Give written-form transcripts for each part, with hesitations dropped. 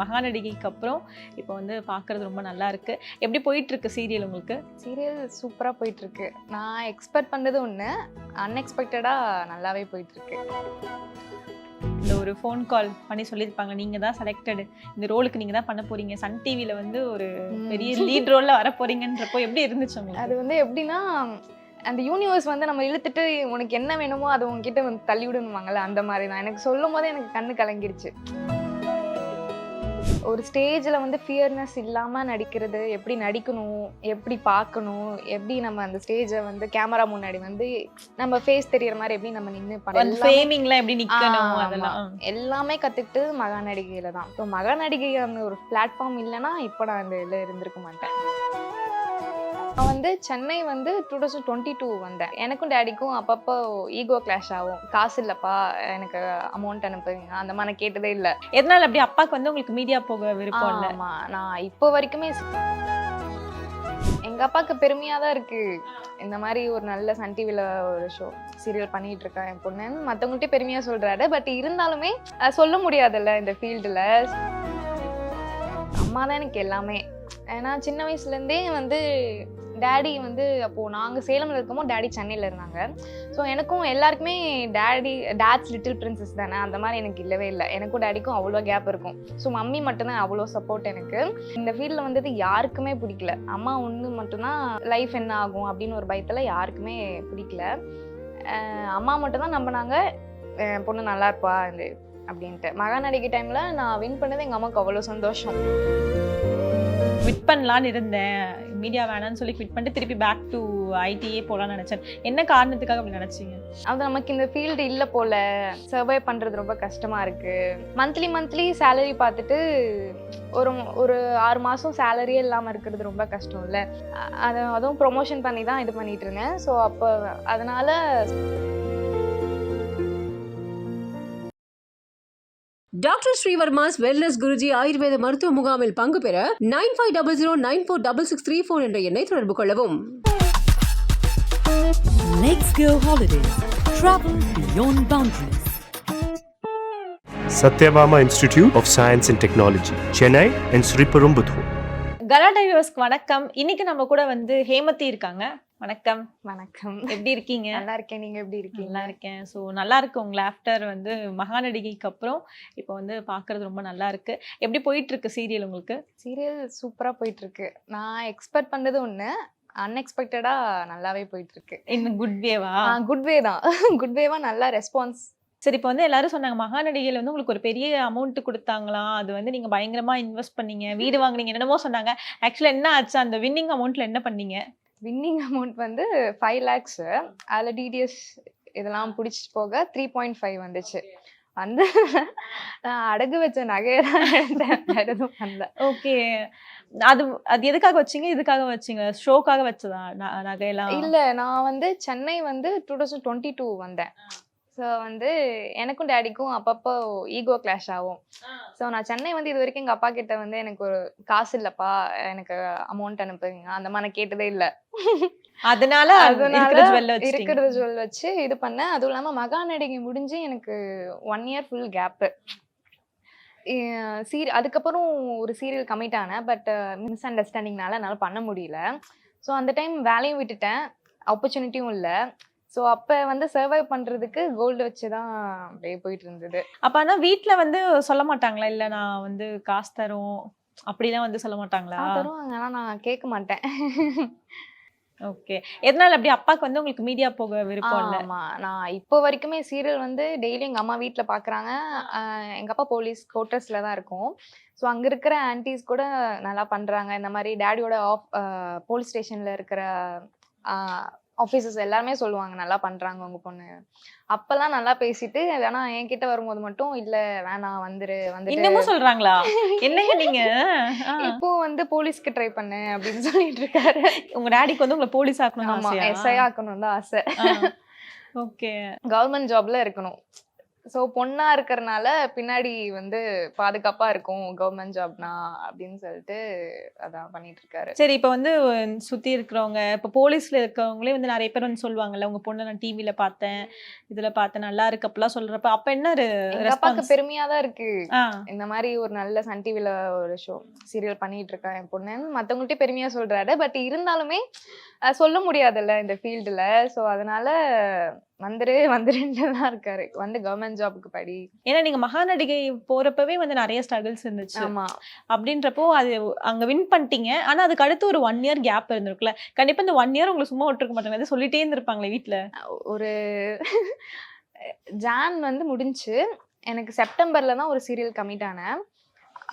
மகாநடிகைக்கு அப்புறம் இப்போ வந்து பார்க்குறது ரொம்ப நல்லா இருக்கு. எப்படி போயிட்டு இருக்கு சீரியல் உங்களுக்கு? சீரியல் சூப்பராக போயிட்டுருக்கு. நான் எக்ஸ்பெக்ட் பண்ணது ஒன்று, அன்எக்ஸ்பெக்டடாக நல்லாவே போயிட்டுருக்கு. இந்த ஒரு ஃபோன் கால் பண்ணி சொல்லியிருப்பாங்க, நீங்கள் தான் செலக்டடு, இந்த ரோலுக்கு நீங்கள் தான் பண்ண போறீங்க, சன் டிவியில் வந்து ஒரு பெரிய லீட் ரோலில் வர போறீங்கன்றப்போ எப்படி இருந்துச்சு உங்களுக்கு? அது வந்து எப்படின்னா, அந்த யூனிவர்ஸ் வந்து நம்ம இழுத்துட்டு உனக்கு என்ன வேணுமோ அதை உங்ககிட்ட வந்து தள்ளி விடணுவாங்கல்ல, அந்த மாதிரி தான். எனக்கு சொல்லும் போதே எனக்கு கண்ணு கலங்கிடுச்சு. ஒரு ஸ்டேஜில் வந்து ஃபியர்னஸ் இல்லாமல் நடிக்கிறது, எப்படி நடிக்கணும், எப்படி பார்க்கணும், எப்படி நம்ம அந்த ஸ்டேஜை வந்து கேமரா முன்னாடி வந்து நம்ம ஃபேஸ் தெரியற மாதிரி எப்படி நம்ம நின்று ஃப்ரேமிங்லாம் எப்படி நிற்கணும் அதெல்லாம் எல்லாமே கற்றுக்கிட்டு மகாநடிகையில் தான். ஸோ மகாநடிகை அந்த ஒரு பிளாட்ஃபார்ம் இல்லைன்னா இப்போ நான் அந்த இதில் இருந்திருக்க மாட்டேன். நான் வந்து சென்னை வந்து 2022 வந்தேன். எனக்கும் டேடிக்கும் அப்பப்போ ஈகோ கிளாஷ் ஆகும். காசு இல்லைப்பா, எனக்கு அமௌண்ட் அனுப்புங்க, அந்த மாதிரி நான் கேட்டதே இல்லை. எதனால அப்படி அப்பாவுக்கு வந்து உங்களுக்கு மீடியா போக விருப்பம் இல்லை? ஆமாம், நான் இப்போ வரைக்குமே எங்கள் அப்பாவுக்கு பெருமையாக தான் இருக்குது, இந்த மாதிரி ஒரு நல்ல சன் டிவியில் ஒரு சீரியல் பண்ணிகிட்டு இருக்கேன் என் பொண்ணுன்னு மற்றவங்கள்ட்ட பெருமையாக சொல்கிறாரு. பட் இருந்தாலுமே சொல்ல முடியாதுல்ல இந்த ஃபீல்டில். அம்மா தான் எனக்கு எல்லாமே. ஏன்னா சின்ன வயசுலேருந்தே வந்து டேடி வந்து அப்போது நாங்கள் சேலமில் இருக்கோமோ டேடி சென்னையில் இருந்தாங்க. ஸோ எனக்கும் எல்லாருக்குமே டேட்ஸ் லிட்டில் பிரின்சஸ் தானே, அந்த மாதிரி எனக்கு இல்லவே இல்லை. எனக்கும் டேடிக்கும் அவ்வளோ கேப் இருக்கும். ஸோ மம்மி மட்டும்தான் அவ்வளோ சப்போர்ட் எனக்கு. இந்த ஃபீல்டில் வந்தது யாருக்குமே பிடிக்கல. அம்மா ஒன்று மட்டும்தான் லைஃப் என்ன ஆகும் அப்படின்னு ஒரு பயத்தில் யாருக்குமே பிடிக்கல. அம்மா மட்டும்தான் நம்பினாங்க, பொண்ணு நல்லா இருப்பா இது அப்படின்ட்டு. மகாநடிகை டைமில் நான் வின் பண்ணது எங்கள் அம்மாவுக்கு அவ்வளோ சந்தோஷம். குவிட் பண்ணலான்னு இருந்தேன், மீடியா வேணான்னு சொல்லி குவிட் பண்ணிட்டு திருப்பி பேக் டு ஐடியே போகலான்னு நினச்சேன். என்ன காரணத்துக்காக அப்படி நினச்சிங்க? அது நமக்கு இந்த ஃபீல்டு இல்லை போல், சர்வை பண்ணுறது ரொம்ப கஷ்டமாக இருக்குது. மந்த்லி சேலரி பார்த்துட்டு ஒரு 6 மாதம் சேலரியே இல்லாமல் இருக்கிறது ரொம்ப கஷ்டம் இல்லை. அதுவும் ப்ரொமோஷன் பண்ணி தான் இது பண்ணிகிட்டு இருந்தேன். ஸோ அப்போ அதனால் டாக்டர் ஸ்ரீவர்மாஸ் வெல்னஸ் குருஜி ஆயுர்வேத மருத்துவ முகாமில் பங்கு பெற 9500946634 என்ற எண்ணை தொடர்பு கொள்ளவும். Let's go holidays. Travel beyond boundaries. Satyabama Institute of Science and Technology, Chennai and Sriperumbudur. கலாட்டா வியூவர்ஸ்க்கு வணக்கம். இன்னைக்கு நம்ம கூட வந்து ஹேமதி இருக்காங்க. வணக்கம். வணக்கம். எப்படி இருக்கீங்க? நல்லா இருக்கேன், நீங்கள் எப்படி இருக்கீங்க? நல்லா இருக்கேன். ஸோ நல்லா இருக்கு உங்களை ஆஃப்டர் வந்து மகாநடிகைக்கு அப்புறம் இப்போ வந்து பார்க்குறது ரொம்ப நல்லா இருக்கு. எப்படி போயிட்டு இருக்கு சீரியல் உங்களுக்கு? சீரியல் சூப்பராக போயிட்டுருக்கு. நான் எக்ஸ்பெக்ட் பண்ணது ஒன்று, அன்எக்ஸ்பெக்டடாக நல்லாவே போயிட்டுருக்கு. இன்னும் குட் வேவா? குட் வே தான். குட் வேவா நல்லா ரெஸ்பான்ஸ். சரி, இப்போ வந்து எல்லாரும் சொன்னாங்க மகாநடிகையில் வந்து உங்களுக்கு ஒரு பெரிய அமௌண்ட் கொடுத்தாங்களாம், அது வந்து நீங்கள் பயங்கரமாக இன்வெஸ்ட் பண்ணீங்க, வீடு வாங்கினீங்க, என்னென்னமோ சொன்னாங்க. ஆக்சுவலாக என்ன ஆச்சு? அந்த வின்னிங் அமௌண்ட்டில் என்ன பண்ணீங்க? வின்னிங் அமௌண்ட் வந்து 5 lakhs. அதில் டிடிஎஸ் இதெல்லாம் பிடிச்சிட்டு போக 3.5 வந்துச்சு. வந்து நான் அடகு வச்ச நகையை தான் எதுவும் பண்ணல. ஓகே, அது எதுக்காக வச்சிங்க? இதுக்காக வச்சிங்க? ஷோக்காக வச்சதா நகையெல்லாம்? இல்லை, நான் வந்து சென்னை வந்து 2022 வந்தேன். ஸோ வந்து எனக்கும் டேடிக்கும் அப்பப்போ ஈகோ கிளாஷ் ஆகும். ஸோ நான் சென்னை வந்து இது வரைக்கும் எங்கள் அப்பா கிட்ட வந்து எனக்கு ஒரு காசு இல்லைப்பா, எனக்கு அமௌண்ட் அனுப்புங்க, அந்த மாதிரி நான் கேட்டதே இல்லை. அதனால இருக்கிறத ஜுவல் வச்சு இது பண்ணேன். அதுவும் இல்லாமல் மகாநடிகை முடிஞ்சு எனக்கு 1 year ஃபுல் கேப்பு. அதுக்கப்புறம் ஒரு சீரியல் கமிட் ஆனேன். பட் மிஸ் அண்டர்ஸ்டாண்டிங்னால என்னால் பண்ண முடியல. ஸோ அந்த டைம் வேலையும் விட்டுட்டேன், ஆப்பர்ச்சுனிட்டியும் இல்லை. ஸோ அப்போ வந்து சர்வைவ் பண்ணுறதுக்கு கோல்டு வச்சு தான் அப்படியே போயிட்டு இருந்தது. அப்போ ஆனால் வீட்டில் வந்து சொல்ல மாட்டாங்களா? இல்லை நான் வந்து காசு தரோம் அப்படிலாம் வந்து சொல்ல மாட்டாங்களா? தருவாங்க, ஆனால் நான் கேட்க மாட்டேன். ஓகே, எதனால அப்படி அப்பாவுக்கு வந்து உங்களுக்கு மீடியா போக விருப்பம் இல்லை? ஆமாம், நான் இப்போ வரைக்குமே சீரியல் வந்து டெய்லி எங்கள் அம்மா வீட்டில் பார்க்குறாங்க. எங்கள் அப்பா போலீஸ் கோட்டர்ஸில் தான் இருக்கும். ஸோ அங்கே இருக்கிற ஆன்டிஸ் கூட நல்லா பண்ணுறாங்க. இந்த மாதிரி டேடியோட போலீஸ் ஸ்டேஷனில் இருக்கிற ஆஃபீஸர்ஸ் எல்லாருமே சொல்லுவாங்க நல்லா பண்ணுறாங்க உங்கள் பொண்ணு. அப்போல்லாம் நல்லா பேசிட்டு, வேணா என்கிட்ட வரும்போது மட்டும் இல்லை வேணாம் வந்துரு இன்னமும் சொல்கிறாங்களா? என்னங்க நீங்கள் இப்போ வந்து போலீஸ்க்கு ட்ரை பண்ணு அப்படின்னு சொல்லிட்டு இருக்காரு. உங்கள் டேடிக்கு வந்து உங்களை போலீஸ் ஆக்கணும்? ஆமாம், எஸ்ஐ ஆக்கணும் தான் ஆசை. ஓகே, கவர்மெண்ட் ஜாப்ல இருக்கணும். ஸோ பொண்ணா இருக்கறனால பின்னாடி வந்து பாதுகாப்பா இருக்கும் கவர்மெண்ட் ஜாப்னா அப்படின்னு சொல்லிட்டு அதான் பண்ணிட்டு இருக்காரு. சரி, இப்ப வந்து சுத்தி இருக்கிறவங்க, இப்ப போலீஸ்ல இருக்கவங்களே வந்து நிறைய பேர் வந்து சொல்லுவாங்கல்ல, உங்க பொண்ணை நான் டிவில பார்த்தேன், இதுல பார்த்தேன், நல்லா இருக்கு அப்பெல்லாம் சொல்றப்ப அப்ப என்ன எங்க அப்பாக்கு ரெஸ்பான்ஸ்? பெருமையா தான் இருக்கு. ஆ இந்த மாதிரி ஒரு நல்ல சன் டிவில ஒரு சீரியல் பண்ணிட்டு இருக்கா என் பொண்ணுன்னு மத்தவங்கள்ட்ட பெருமையா சொல்றாரு. பட் இருந்தாலுமே சொல்ல முடியாதுல்ல இந்த ஃபீல்டுல. ஸோ அதனால வந்துருன்னு தான் இருக்காரு. வந்து கவர்மெண்ட் ஜாபுக்கு படி. ஏன்னா நீங்க மகாநடிகை போறப்பவே வந்து நிறைய ஸ்ட்ரகிள்ஸ் இருந்துச்சு. ஆமா. அப்படின்றப்போ அது அங்க வின் பண்ணிட்டீங்க. ஆனா அதுக்கு அடுத்து ஒரு 1 இயர் கேப் இருந்திருக்குல்ல. கண்டிப்பா இந்த 1 இயர் உங்களை சும்மா விட்டுருக்க மாட்டாங்க. ஏதோ சொல்லிட்டே இருந்திருப்பாங்களே வீட்ல. ஒரு ஜான் வந்து முடிஞ்சு எனக்கு செப்டம்பர்ல தான் ஒரு சீரியல் கமிட் ஆனேன்.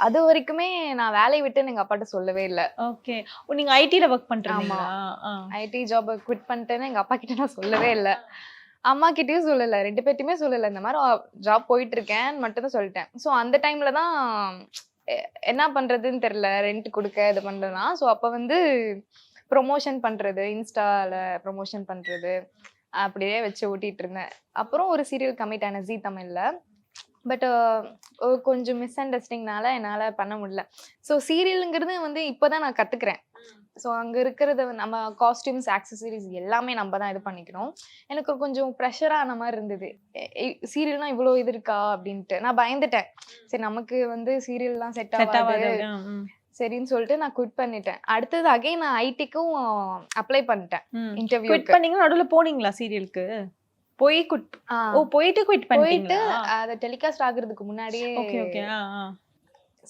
அது வரைக்குமே நான் வேலையை விட்டு எங்க அப்பாட்ட சொல்லவே இல்லை. ஓகே. நீங்க ஐடில ஒர்க் பண்றீங்களா? ஐடி ஜாப் குவிட் பண்ணிட்டேன்னு எங்க அப்பா கிட்ட நான் சொல்லவே இல்லை. அம்மா கிட்டயும் சொல்லல, 2 பேர்ட்டையுமே சொல்லல. இந்த மாதிரி ஜாப் போயிட்டு இருக்கேன்னு மட்டும் தான் சொல்லிட்டேன். ஸோ அந்த டைம்ல தான் என்ன பண்றதுன்னு தெரியல, ரெண்ட் கொடுக்க இது பண்றதுனா. ஸோ அப்ப வந்து ப்ரொமோஷன் பண்றது, இன்ஸ்டால ப்ரொமோஷன் பண்றது அப்படியே வச்சு ஓட்டிட்டு இருந்தேன். அப்புறம் ஒரு சீரியல் கமிட் ஆன ஜீ தமிழ்ல. பட் கொஞ்சம் மிஸ் அண்டர்ஸ்டாண்டிங்னால என்னால பண்ண முடியல. ஸோ சீரியலுங்கிறது வந்து இப்போதான் நான் கத்துக்கிறேன். ஸோ அங்கே இருக்கிறத நம்ம காஸ்டியூம்ஸ், ஆக்சசரிஸ் எல்லாமே நம்ம தான் இது பண்ணிக்கணும். எனக்கு கொஞ்சம் ப்ரெஷராக ஆன மாதிரி இருந்தது. சீரியல்னா இவ்வளோ இது இருக்கா அப்படின்ட்டு நான் பயந்துட்டேன். சரி நமக்கு வந்து சீரியல்லாம் செட் ஆகாது சரின்னு சொல்லிட்டு நான் குவிட் பண்ணிட்டேன். அடுத்தது அகைன் நான் ஐடிக்கும் அப்ளை பண்ணிட்டேன். இன்டர்வியூ குவிட் பண்ணீங்க, நடுவுல போனீங்களா சீரியலுக்கு? போய் போயிட்டு குவிட் பண்ணிட்டீங்களா? அதை டெலிகாஸ்ட் ஆகுறதுக்கு முன்னாடியே ஓகே ஓகே.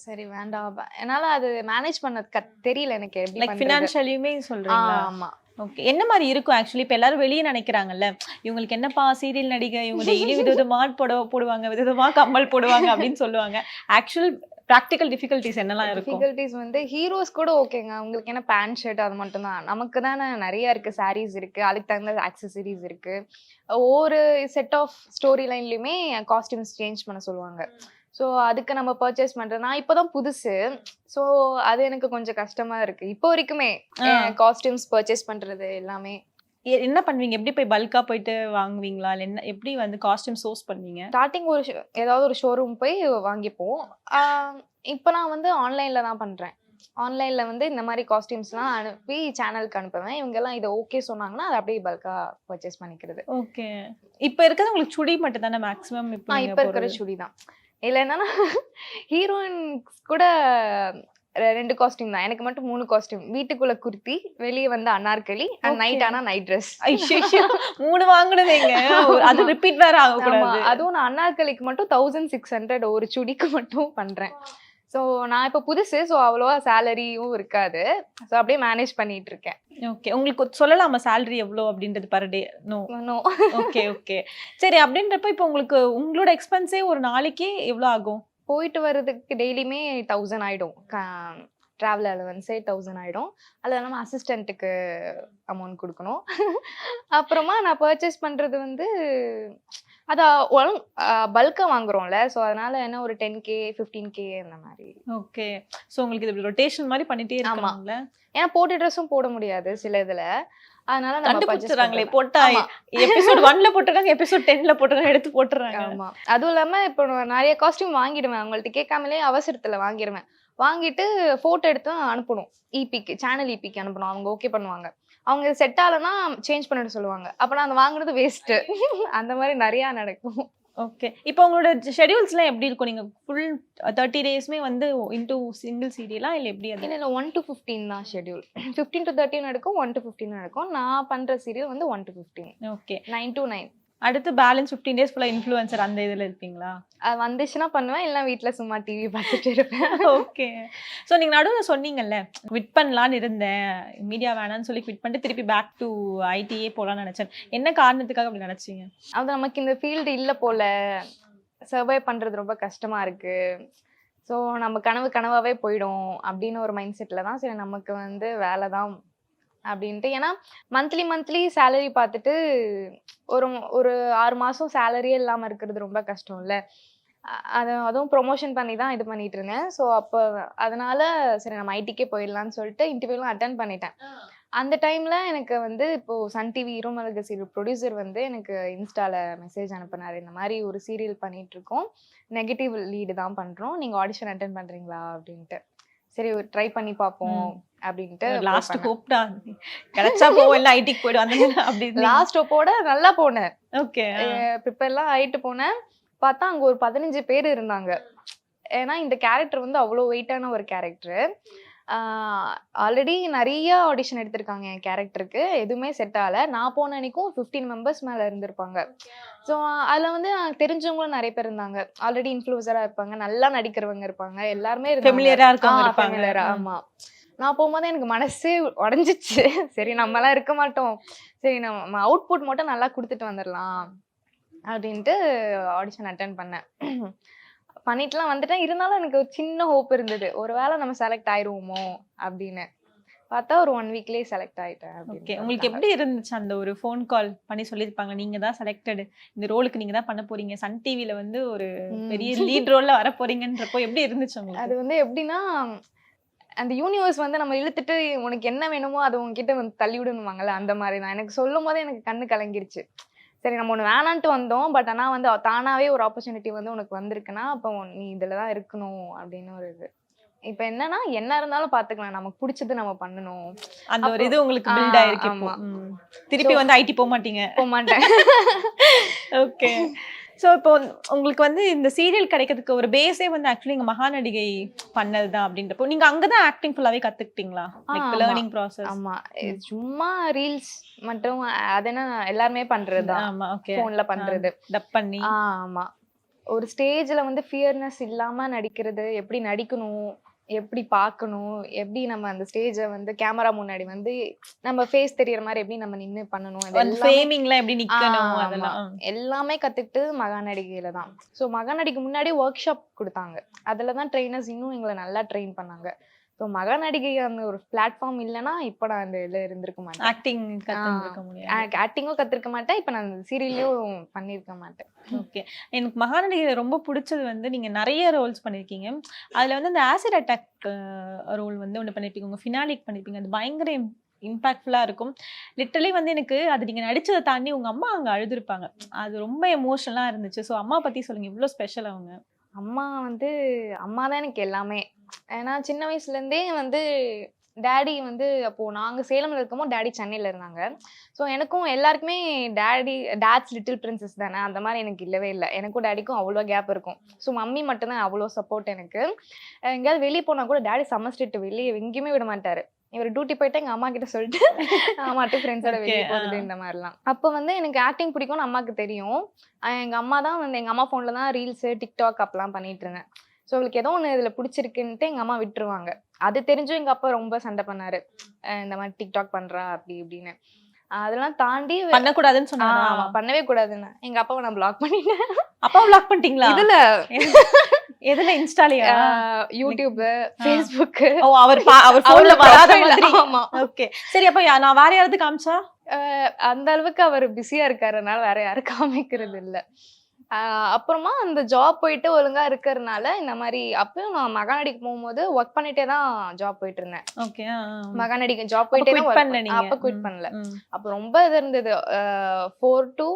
சரி வேண்டாம், என்னால அது மேனேஜ் பண்ண தெரியல எனக்கு எப்படி லைக் ஃபினான்ஷியலியுமே சொல்றீங்களா? ஆமா. ஓகே. என்ன மாதிரி இருக்கும் ஆக்சுவலி? இப்போ எல்லாரும் வெளியே நினைக்கிறாங்கல்ல, இவங்களுக்கு என்னப்பா சீரியல் நடிகை, இவங்க டெய்லி விதவிதமா போடுவாங்க, விதவிதமா கம்மல் போடுவாங்க அப்படின்னு சொல்லுவாங்க. ஆக்சுவல் ப்ராக்டிக்கல் டிஃபிகல்ட்டிஸ் என்னெல்லாம் இருக்கும்? டிஃபிகல்ட்டிஸ் வந்து ஹீரோஸ் கூட ஓகேங்க, உங்களுக்கு என்ன பேண்ட் ஷர்ட் அது மட்டும் தான். நமக்கு தானே நிறைய இருக்கு, சாரீஸ் இருக்கு, அதுக்கு தகுந்த ஆக்சசரிஸ் இருக்கு. ஒவ்வொரு செட் ஆஃப் ஸ்டோரி லைன்லயுமே காஸ்டியூம்ஸ் சேஞ்ச் பண்ண சொல்லுவாங்க. ஸோ அதுக்கு நம்ம பர்ச்சேஸ் பண்றது, நான் இப்போதான் புதுசு. ஸோ அது எனக்கு கொஞ்சம் கஷ்டமா இருக்கு இப்போ வரைக்குமே. காஸ்டியூம்ஸ் பர்ச்சேஸ் பண்றது எல்லாமே என்ன பண்ணுவீங்க? எப்படி போய் பல்கா போயிட்டு வாங்குவீங்களா? இல்லை என்ன, எப்படி வந்து காஸ்டியூம் சோர்ஸ் பண்ணுவீங்க? ஸ்டார்டிங் ஏதாவது ஒரு ஷோரூம் போய் வாங்கிப்போம். இப்போ நான் வந்து ஆன்லைன்ல தான் பண்றேன். ஆன்லைன்ல வந்து இந்த மாதிரி காஸ்டியூம்ஸ்லாம் அனுப்பி சேனலுக்கு அனுப்புவேன். இவங்கெல்லாம் இதை ஓகே சொன்னாங்கன்னா அதை அப்படியே பல்கா பர்ச்சேஸ் பண்ணிக்கிறது. ஓகே. இப்போ இருக்கிறது உங்களுக்கு சுடி மட்டும் தானே மேக்ஸிமம்? இப்போ இருக்கிற சுடி தான். இல்லை என்னன்னா ஹீரோயின்ஸ் கூட 2 காஸ்டியூம் தான், எனக்கு மட்டும் 3 காஸ்டியூம். வீட்டுக்குள்ள குர்த்தி, வெளியே வந்து அனார்கலி, நைட் ஆனா நைட் ட்ரெஸ். 3 வாங்குனதேங்க. அது ரிப்பீட் வேற ஆகக்கூடாது. அதுவும் நான் அனார்கலிக்கு மட்டும் 1600 ஒரு சுடிக்கு மட்டும் பண்றேன். ஸோ நான் இப்போ புதுசு, ஸோ அவ்வளோவா சேலரியும் இருக்காது. ஸோ அப்படியே மேனேஜ் பண்ணிட்டு இருக்கேன். ஓகே. உங்களுக்கு சொல்லலாமா சேலரி எவ்வளோ அப்படின்றது per day? No. Okay okay. சரி, அப்படின்றப்ப இப்போ உங்களோட எக்ஸ்பென்ஸே ஒரு நாளைக்கு எவ்வளோ ஆகும்? போயிட்டு வர்றதுக்கு டெய்லியுமே 1000 ஆயிடும். ட்ராவல் அலவன்ஸே 1000 ஆயிடும். அது இல்லாமல் அசிஸ்டண்ட்டுக்கு அமௌண்ட் கொடுக்கணும். அப்புறமா நான் பர்ச்சேஸ் பண்றது வந்து அதை பல்கா வாங்குறோம்ல, ஸோ அதனால என்ன ஒரு 10K 15K அந்த மாதிரி. ஓகே. ஸோ உங்களுக்கு இது ரொட்டேஷன் மாதிரி பண்ணிட்டே இருக்கணும்ல. ஏன்னா போட்ட ட்ரெஸ்ஸும் போட முடியாது சில இதுல. அதனால கண்டுபிடிச்சிடறாங்களே, போட்டா எபிசோட் 1ல போட்டுறாங்க, எபிசோட் 10ல போட்டுறாங்க, எடுத்து போட்டுறாங்க. ஆமா. அதுவும் இல்லாம இப்போ நிறைய காஸ்டியூம் வாங்கிடுவேன், அவங்கள்ட்ட கேட்காமலே அவசரத்துல வாங்கிடுவேன். வாங்கிட்டு போட்டோ எடுத்து அனுப்பணும், இபிக்கு, சேனல் இபிக்கு அனுப்பணும். அவங்க ஓகே பண்ணுவாங்க. அவங்க செட் ஆகலன்னா சேஞ்ச் பண்ணிட்டு சொல்லுவாங்க. அப்ப நான் அந்த வாங்குறது வேஸ்ட். அந்த மாதிரி நிறைய நடக்கும். ஓகே. இப்போ உங்களோட ஷெட்யூல்ஸ்லாம் எப்படி இருக்கும்? நீங்க ஃபுல் 30 டேஸ்மே வந்து இன்டூ சிங்கிள் சீரியலா இல்லை எப்படி? அது இல்லை 1 to 15 தான் ஷெட்யூல். 15 to 13 நடக்கும், 1 to 15 நடக்கும். நான் பண்ற சீரியல் வந்து 1 to 15. ஓகே. 9 to 9. அடுத்து பேலன்ஸ் 15 டேஸ் ஃபுல்லா இன்ஃப்ளூயன்சர் அந்த இதுல இருப்பீங்களா? அது வந்துச்சுன்னா பண்ணுவேன், இல்லை வீட்டில் சும்மா டிவி பார்த்துட்டு இருப்பேன். ஓகே. ஸோ நீங்க நடுவில் சொன்னீங்கல்ல, குவிட் பண்ணலான்னு இருந்தேன், மீடியா வேணான்னு சொல்லி குவிட் பண்ணிட்டு திருப்பி பேக் டு ஐடியே போகலான்னு நினைச்சேன். என்ன காரணத்துக்காக அப்படி நினைச்சீங்க? அது நமக்கு இந்த ஃபீல்டு இல்லை போல, சர்வை பண்றது ரொம்ப கஷ்டமா இருக்கு, ஸோ நம்ம கனவாவே போயிடும் அப்படின்னு ஒரு மைண்ட் செட்டில் தான் சரி நமக்கு வந்து வேலை தான் அப்படின்ட்டு. ஏன்னா மந்த்லி சேலரி பார்த்துட்டு ஒரு 6 மாதம் சேலரியே இல்லாமல் இருக்கிறது ரொம்ப கஷ்டம் இல்லை. அதுவும் ப்ரொமோஷன் பண்ணி தான் இது பண்ணிட்டு இருந்தேன். ஸோ அப்போ அதனால சரி நம்ம ஐடிக்கே போயிடலான்னு சொல்லிட்டு இன்டர்வியூலாம் அட்டன் பண்ணிட்டேன். அந்த டைம்ல எனக்கு வந்து இப்போ சன் டிவி இருமலக சீரியல் ப்ரொடியூசர் வந்து எனக்கு இன்ஸ்டால மெசேஜ் அனுப்புனாரு. இந்த மாதிரி ஒரு சீரியல் பண்ணிட்டு இருக்கோம், நெகட்டிவ் லீடு தான் பண்றோம், நீங்க ஆடிஷன் அட்டென்ட் பண்றீங்களா அப்படின்ட்டு. சரி ஒரு ட்ரை பண்ணி பார்ப்போம் அப்படின்ட்டு லாஸ்ட் ஹோப்டா கிடைச்சா போவோம், இல்ல ஐடிக்கு போய்டும் அந்த மாதிரி அப்படி லாஸ்ட் ஹோப்போட நல்லா போனேன். ஓகே. ப்ரிப்பேர்லாம் ஆயிட்டு போனேன். பார்த்தா அங்க ஒரு 15 பேர் இருந்தாங்க. ஏன்னா இந்த கேரக்டர் வந்து அவ்வளோ வெயிட்டான ஒரு கேரக்டர். ஆல்ரெடி நிறைய ஆடிஷன் எடுத்திருக்காங்க என் கேரக்டருக்கு, எதுவுமே செட் ஆகல. நான் போன அன்னைக்கும் 15 மெம்பர்ஸ் மேல இருந்திருப்பாங்க. ஸோ அதில் வந்து தெரிஞ்சவங்களும் நிறைய பேர் இருந்தாங்க, ஆல்ரெடி இன்ஃப்ளூசரா இருப்பாங்க, நல்லா நடிக்கிறவங்க இருப்பாங்க, எல்லாருமே ஃபெமிலியரா இருக்கவங்க இருப்பாங்க. ஆமா. நான் போகும்போது எனக்கு மனசே உடஞ்சிச்சு. சரி நம்மலாம் இருக்க மாட்டோம், சரி நம்ம அவுட்புட் மட்டும் நல்லா கொடுத்துட்டு வந்துடலாம் அப்படின்ட்டு ஆடிஷன் அட்டென்ட் பண்ணேன். பண்ணிட்டுலாம் வந்துட்டேன். இருந்தாலும் எனக்கு ஒரு சின்ன ஹோப் இருந்தது, ஒருவேளை நம்ம செலக்ட் ஆயிருவோமோ அப்படின்னு. பார்த்தா ஒரு 1 வீக்லயே செலக்ட் ஆயிட்டேன். ஓகே. உங்களுக்கு எப்படி இருந்துச்சு அந்த ஒரு ஃபோன் கால் பண்ணி சொல்லியிருப்பாங்க, நீங்க தான் செலக்டட், இந்த ரோலுக்கு நீங்க தான் பண்ண போறீங்க, சன் டிவில வந்து ஒரு பெரிய லீட் ரோல்ல வர போறீங்கன்றப்போ எப்படி இருந்துச்சு உங்களுக்கு? அது வந்து எப்படின்னா, அந்த யூனிவர்ஸ் வந்து நம்ம இழுத்துட்டு உனக்கு என்ன வேணுமோ அதை உங்ககிட்ட வந்து தள்ளி விடணுவாங்கல்ல, அந்த மாதிரி தான். எனக்கு சொல்லும் போதே எனக்கு கண்ணு கலங்கிருச்சு. சரி நம்ம ஒன்று வேணான்ட்டு வந்தோம், பட் ஆனால் வந்து தானாவே ஒரு ஆப்பர்ச்சுனிட்டி வந்து உனக்கு வந்திருக்குன்னா அப்போ நீ இதில் தான் இருக்கணும் அப்படின்னு ஒரு இது. இப்போ என்னன்னா என்ன இருந்தாலும் பார்த்துக்கலாம், நமக்கு பிடிச்சது நம்ம பண்ணணும், அந்த ஒரு இது உங்களுக்கு பில்ட் ஆயிருக்கு. இப்போ திருப்பி வந்து ஐடி போக மாட்டீங்க? போக மாட்டேன். ஓகே. ஸோ இப்போ உங்களுக்கு வந்து இந்த சீரியல் கிடைக்கிறதுக்கு ஒரு பேஸே வந்து ஆக்சுவலி நீங்க மகாநடிகை பண்ணது தான் அப்படின்றப்போ நீங்க அங்கதான் ஆக்டிங் ஃபுல்லாவே கத்துக்கிட்டீங்களா? Learning process? ஆமா, சும்மா ரீல்ஸ் மட்டும் அது என்ன எல்லாருமே பண்றதுதான். ஆமா, ஓகே. போன்ல பண்றது, டப் பண்ணி. ஆமா. ஒரு ஸ்டேஜ்ல வந்து ஃபியர்னஸ் இல்லாம நடிக்கிறது, எப்படி நடிக்கணும், எப்படி பார்க்கணும், எப்படி நம்ம அந்த ஸ்டேஜை வந்து கேமரா முன்னாடி வந்து நம்ம ஃபேஸ் தெரியற மாதிரி எப்படி நம்ம நின்னு பண்ணணும், ஃபேமிங்லாம் எப்படி நிக்கணும், அதெல்லாம் எல்லாமே கத்துக்கிட்டு மகாநடிகையில தான். ஸோ மகாநடிக்கு முன்னாடி ஒர்க் ஷாப் கொடுத்தாங்க, அதுல தான் ட்ரெயினர்ஸ் இன்னும் எங்களை நல்லா ட்ரெயின் பண்ணாங்க. ஸோ மகாநடிகை அந்த ஒரு பிளாட்ஃபார்ம் இல்லைன்னா இப்போ நான் அந்த இதில் இருந்திருக்க மாட்டேன், ஆக்டிங் கத்துக்க முடியாது, ஆக்டிங்கும் கத்துருக்க மாட்டேன், இப்போ நான் சீரியல்லையும் பண்ணியிருக்க மாட்டேன். ஓகே. எனக்கு மகாநடிகை ரொம்ப பிடிச்சது வந்து நீங்க நிறைய ரோல்ஸ் பண்ணிருக்கீங்க, அதுல வந்து அந்த ஆசிட் அட்டாக் ரோல் வந்து ஒன்று பண்ணிருப்பீங்க, உங்க ஃபினாலிக் பண்ணிருப்பீங்க, அது பயங்கர இம்பாக்ட்ஃபுல்லா இருக்கும். லிட்டரலி வந்து எனக்கு அது நீங்க நடிச்சதை தாண்டி உங்க அம்மா அங்க அழுதுருப்பாங்க, அது ரொம்ப எமோஷனலா இருந்துச்சு. ஸோ அம்மா பத்தி சொல்லுங்க, இவ்வளோ ஸ்பெஷல் அவங்க? அம்மா தான் எனக்கு எல்லாமே. ஏன்னா சின்ன வயசுலேருந்தே வந்து டேடி வந்து அப்போது நாங்கள் சேலமில் இருக்கும்போது டேடி சென்னையில் இருந்தாங்க. ஸோ எனக்கும் எல்லாருக்குமே டேட்ஸ் லிட்டில் பிரின்சஸ் தானே, அந்த மாதிரி எனக்கு இல்லவே இல்லை. எனக்கும் டேடிக்கும் அவ்வளோ கேப் இருக்கும். ஸோ மம்மி மட்டும்தான் அவ்வளோ சப்போர்ட் எனக்கு. எங்கேயாவது வெளியே போனால் கூட டேடி சமஸ்டிட்டு வெளியே எங்கேயுமே விட மாட்டார். இவர் டியூட்டி போயிட்டு எங்கள் அம்மா கிட்ட சொல்லிட்டு அம்மாட்டு ஃப்ரெண்ட்ஸோட வெளியே போகுது இந்த மாதிரிலாம். அப்போ வந்து எனக்கு ஆக்டிங் பிடிக்கும்னு அம்மாவுக்கு தெரியும். எங்கள் அம்மா தான் வந்து எங்கள் அம்மா ஃபோனில் தான் ரீல்ஸு டிக்டாக் அப்பெல்லாம் பண்ணிட்டு இருந்தேன். ஸோ அவளுக்கு ஏதோ ஒன்று இதில் பிடிச்சிருக்குன்ட்டு எங்கள் அம்மா விட்டுருவாங்க. அது தெரிஞ்சும் எங்கள் அப்பா ரொம்ப சண்டை பண்ணார், இந்த மாதிரி டிக்டாக் பண்ணுறா அப்படி இப்படின்னு. அதெல்லாம் தாண்டி பண்ணக்கூடாதுன்னு சொன்னாங்க. பண்ணவே கூடாதுன்னு எங்கள் அப்பாவை நான் பிளாக் பண்ணிட்டேன். அப்பா பிளாக் பண்ணிட்டீங்களா? இதுல எதுல? இன்ஸ்டாலயா? YouTube, Facebook. ஓ, அவர் போன்ல வராத மாதிரி. ஆமா. ஓகே, சரி. அப்ப நான் வேற யாராவது காமிச்சா? அந்த அளவுக்கு அவர் பிஸியா இருக்காருனால வேற யாரும் காமிக்கிறது இல்ல. அப்புறமா அந்த ஜாப் போயிட்டு ஒழுங்கா இருக்கிறதுனால இந்த மாதிரி அப்பயும் நான் மகாநடிக்கு போகும்போது ஒர்க் பண்ணிட்டே தான் ஜாப் போயிட்டு இருந்தேன். ஓகே. மகாநடிக்கு ஜாப் போயிட்டே தான் அப்ப குவிட் பண்ணல. அப்ப ரொம்ப இது இருந்தது. 4 to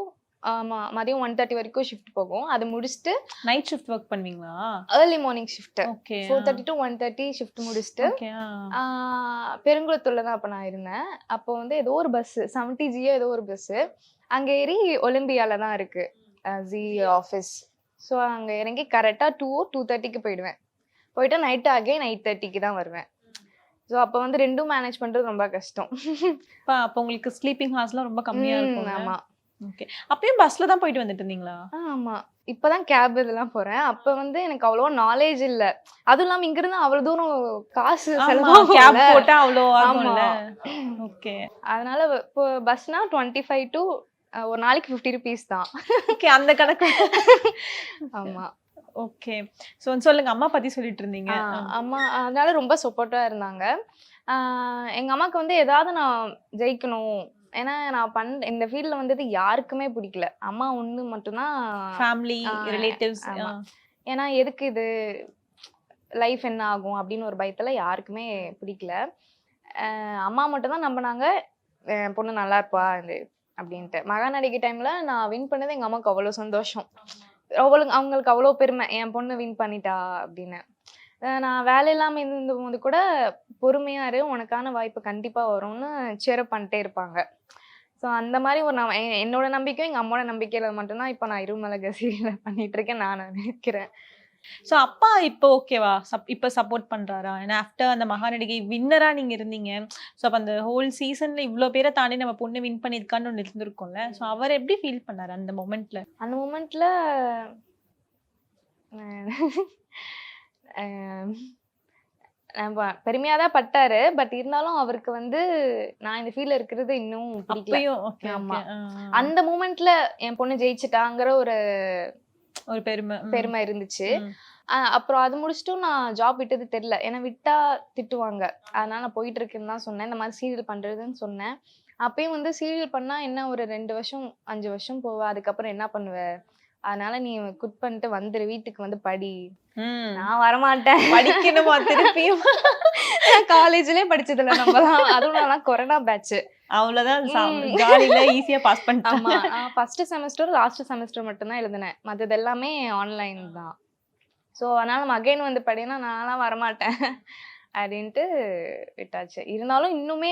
மதியம் 1:30 வரைக்கும் ஷிஃப்ட் போகும். அது முடிச்சுட்டு நைட் ஷிஃப்ட் ஒர்க் பண்ணுவீங்களா? Early morning shift. Okay. 4:30 to 1:30 shift முடிச்சுட்டு பெருங்குளத்தூர்ல தான் அப்ப நான் இருந்தேன். அப்போ வந்து ஏதோ ஒரு பஸ் 70G ஏதோ ஒரு பஸ் அங்க ஏறி ஒலிம்பியால தான் இருக்கு ஜி ஆஃபீஸ். ஸோ அங்கே இறங்கி கரெக்டாக 2:30க்கு போயிடுவேன். போயிட்டு நைட்டு அகைன் 8:30க்கு தான் வருவேன். ஸோ அப்போ வந்து ரெண்டும் மேனேஜ் பண்ணுறது ரொம்ப கஷ்டம். அப்போ உங்களுக்கு ஸ்லீப்பிங் ஹார்ஸ்லாம் ரொம்ப கம்மியாக இருக்கும். ஆமாம். ஓகே. அப்பயும் பஸ்ல தான் போயிட்டு வந்துட்டு இருந்தீங்களா? ஆமாம். இப்போதான் கேப் இதெல்லாம் போகிறேன். அப்போ வந்து எனக்கு அவ்வளோ நாலேஜ் இல்லை. அதுவும் இல்லாமல் இங்கிருந்து அவ்வளோ தூரம் காசு செலவாகும், கேப் போட்டால் அவ்வளோ ஆகும்ல. ஓகே. அதனால இப்போ பஸ்னா 25 to ஒரு நாளைக்கு 50 rupees தான். ஓகே, அந்த கணக்கு. ஆமா. ஓகே. ஸோ சொல்லுங்க, அம்மா பத்தி சொல்லிட்டு இருந்தீங்க. அம்மா அதனால ரொம்ப சப்போர்ட்டா இருந்தாங்க. எங்க அம்மாக்கு வந்து ஏதாவது நான் ஜெயிக்கணும், ஏன்னா நான் இந்த ஃபீல்ட்ல வந்தது யாருக்குமே பிடிக்கல. அம்மா ஒண்ணு மட்டும்தான், ஃபேமிலி ரிலேட்டிவ்ஸ். ஏன்னா எதுக்கு இது லைஃப் என்ன ஆகும் அப்படின்னு ஒரு பயத்துல யாருக்குமே பிடிக்கல. அம்மா மட்டும் தான் நம்பினாங்க என் பொண்ணு நல்லா இருப்பா இது அப்படின்ட்டு. மகாநடிகை டைம்ல நான் வின் பண்ணது எங்க அம்மாவுக்கு அவ்வளோ சந்தோஷம். அவங்களுக்கு அவ்வளோ பெருமை என் பொண்ணு வின் பண்ணிட்டா அப்படின்னு. நான் வேலை இல்லாம இருந்தபோது கூட பொறுமையா இரு, உனக்கான வாய்ப்பு கண்டிப்பா வரும்னு சேரப் பண்ணிட்டே இருப்பாங்க. ஸோ அந்த மாதிரி ஒரு என்னோட நம்பிக்கையும் எங்க அம்மாவோட நம்பிக்கையில மட்டும்தான் இப்போ நான் இருமலக சீரியல் பண்ணிட்டு இருக்கேன் நான் நினைக்கிறேன். ஸோ அப்பா இப்போ ஓகேவா? இப்போ சப்போர்ட் பண்றாரா? ஏன்னா ஆஃப்டர் அந்த மகாநடிகை வின்னரா நீங்க இருந்தீங்க. ஸோ அப்போ அந்த ஹோல் சீசன்ல இவ்வளோ பேரை தாண்டி நம்ம பொண்ணு வின் பண்ணியிருக்கான்னு ஒன்று இருந்திருக்கும்ல. ஸோ அவர் எப்படி ஃபீல் பண்ணாரு அந்த மொமெண்ட்ல? அந்த மொமெண்ட்ல பெருமையா தான் பட்டாரு. பட் இருந்தாலும் அவருக்கு வந்து நான் இந்த ஃபீல்ட்ல இருக்கிறது இன்னும் பிடிக்கல. அப்பயும் ஓகே. ஆமா. அந்த மூமெண்ட்ல என் பொண்ணு ஜெயிச்சிட்டாங்கிற ஒரு ஒரு பெருமை இருந்துச்சு. அப்புறம் அது முடிச்சுட்டும் நான் ஜாப் விட்டது தெரியல. ஏன்னா விட்டா திட்டுவாங்க. அதனால நான் போயிட்டு இருக்கேன்னு தான் சொன்னேன். இந்த மாதிரி சீரியல் பண்றதுன்னு சொன்னேன். அப்பயும் வந்து சீரியல் பண்ணா என்ன ஒரு 2 வருஷம் 5 வருஷம் போவ, அதுக்கப்புறம் என்ன பண்ணுவ, அதனால நீ குட் பண்ணிட்டு வந்துரு, வீட்டுக்கு வந்து படி. நான் வரமாட்டேன். படிக்கணுமா திருப்பியும்? காலேஜ்லயே படிச்சதுல நம்மலாம். அதுவும் நான் கொரோனா பேட்ச். அவ்வளவுதான் ஜாலியில ஈஸியா பாஸ் பண்ணிட்டேன். ஆமா, ஃபர்ஸ்ட் செமஸ்டர் லாஸ்ட் செமஸ்டர் மட்டும் தான் எழுதினேன். மற்றது எல்லாமே ஆன்லைன் தான். ஸோ அதனால நம்ம அகைன் வந்து படினா நான்லாம் வரமாட்டேன் அப்படின்ட்டு விட்டாச்சு. இருந்தாலும் இன்னுமே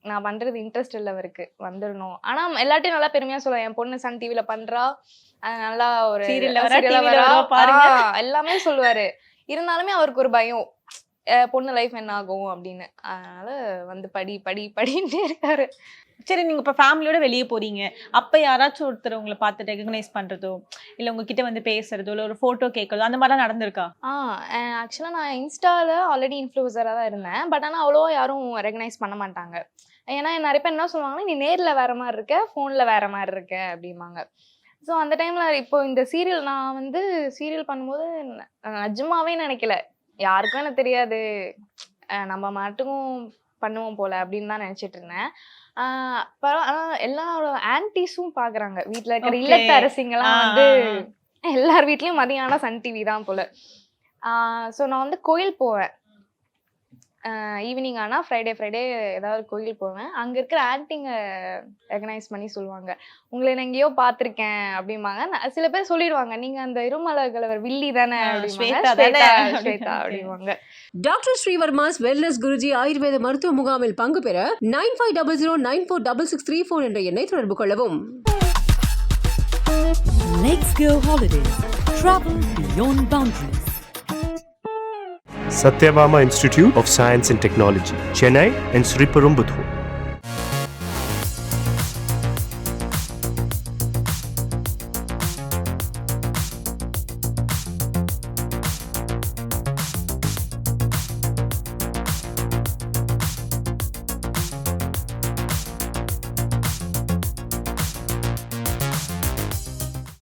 நான் பண்றது இன்ட்ரெஸ்ட் இல்லை அவருக்கு, வந்துடணும். ஆனா எல்லாத்தையும் நல்லா பெருமையா சொல்லுவேன், என் பொண்ணு சன் டிவில பண்றா, நல்லா ஒரு எல்லாமே சொல்லுவாரு. இருந்தாலுமே அவருக்கு ஒரு பயம், பொண்ணு லைஃப் என்ன ஆகும் அப்படின்னு. அதனால வந்து படி படி படின்ட்டே இருக்காரு. சரி, நீங்க இப்ப ஃபேமிலியோட வெளியே போறீங்க, அப்ப யாராச்சும் ஒருத்தர் உங்களை பார்த்து ரெகக்னைஸ் பண்றதோ இல்ல உங்ககிட்ட வந்து பேசுறதோ இல்ல ஒரு போட்டோ கேட்கறதோ அந்த மாதிரிலாம் நடந்திருக்கா? ஆக்சுவலா நான் இன்ஸ்டால ஆல்ரெடி இன்ஃப்ளூசரா தான் இருந்தேன். பட் ஆனா அவ்வளோ யாரும் ரெகனைஸ் பண்ண மாட்டாங்க. ஏன்னா நிறைய பேர் என்ன சொல்லுவாங்கன்னா, நீ நேர்ல வேற மாதிரி இருக்க, போன்ல வேற மாதிரி இருக்க அப்படிம்பாங்க. ஸோ அந்த டைம்ல இப்போ இந்த சீரியல் நான் வந்து சீரியல் பண்ணும்போது நிஜமாவே நினைக்கல, யாருக்கும் எனக்கு தெரியாது, நம்ம மட்டும் பண்ணுவோம் போல அப்படின்னு தான் நினைச்சிட்டு இருந்தேன். எல்லாரோட ஆன்டிஸும் பாக்குறாங்க, வீட்டுல இருக்கிற இல்லத்த அரசிங்கெல்லாம் வந்து எல்லார் வீட்லயும் மதியானம் சன் டிவி தான் போல. ஸோ நான் வந்து கோயில் போவேன், ஈவினிங் ஆனால் ஃப்ரைடே ஏதாவது கோயில் போவேன். அங்கே இருக்கிற ஆன்ட்டிங்க ரெகனைஸ் பண்ணி சொல்லுவாங்க, உங்களை நான் எங்கேயோ பார்த்துருக்கேன் அப்படிம்பாங்க. சில பேர் சொல்லிடுவாங்க, நீங்கள் அந்த இருமலகலவர் வில்லி தானே ஸ்வேதா அப்படிம்பாங்க. டாக்டர் ஸ்ரீவர்மாஸ் வெல்னஸ் குருஜி ஆயுர்வேத மருத்துவ முகாமில் பங்கு பெற 9500946634 என்ற எண்ணை தொடர்பு கொள்ளவும். Let's go holiday. Travel beyond boundaries. Satyabama Institute of Science and Technology, Chennai and Sriperumbudur.